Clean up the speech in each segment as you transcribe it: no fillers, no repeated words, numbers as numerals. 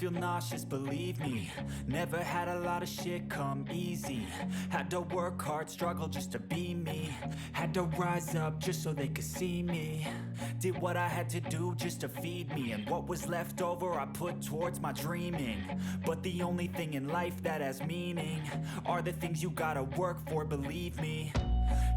feel nauseous, believe me. Never had a lot of shit come easy. Had to work hard, struggle just to be me. Had to rise up just so they could see me. Did what I had to do just to feed me. And what was left over I put towards my dreaming. But the only thing in life that has meaning are the things you gotta work for, believe me.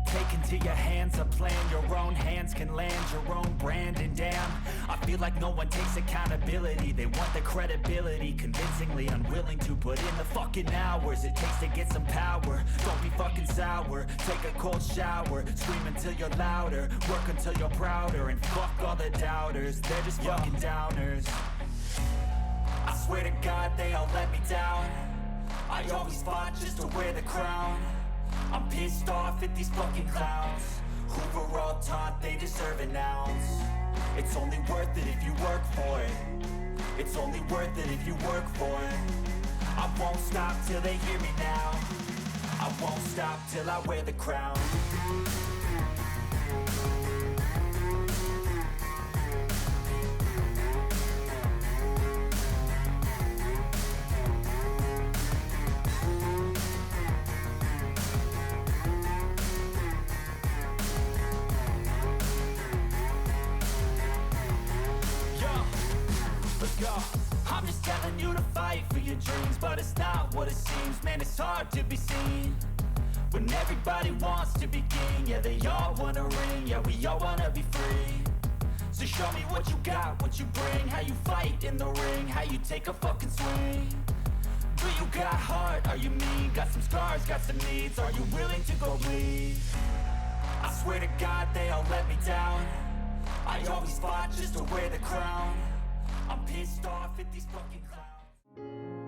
Take into your hands a plan, your own hands can land your own brand. And damn, I feel like no one takes accountability. They want the credibility, convincingly unwilling to put in the fucking hours it takes to get some power. Don't be fucking sour, take a cold shower. Scream until you're louder, work until you're prouder. And fuck all the doubters, they're just fucking downers. I swear to God they all let me down. I always fought just to wear the crown. I'm pissed off at these fucking clowns who were all taught they deserve an ounce. It's only worth it if you work for it. It's only worth it if you work for it. I won't stop till they hear me now. I won't stop till I wear the crown. I'm just telling you to fight for your dreams, but it's not what it seems. Man, it's hard to be seen when everybody wants to be king. Yeah, they all wanna ring, yeah, we all wanna be free. So show me what you got, what you bring, how you fight in the ring, how you take a fucking swing. Do you got heart, are you mean? Got some scars, got some needs, are you willing to go bleed? I swear to God they all let me down. I always fought just to wear the crown. I'm pissed off at these fucking clowns.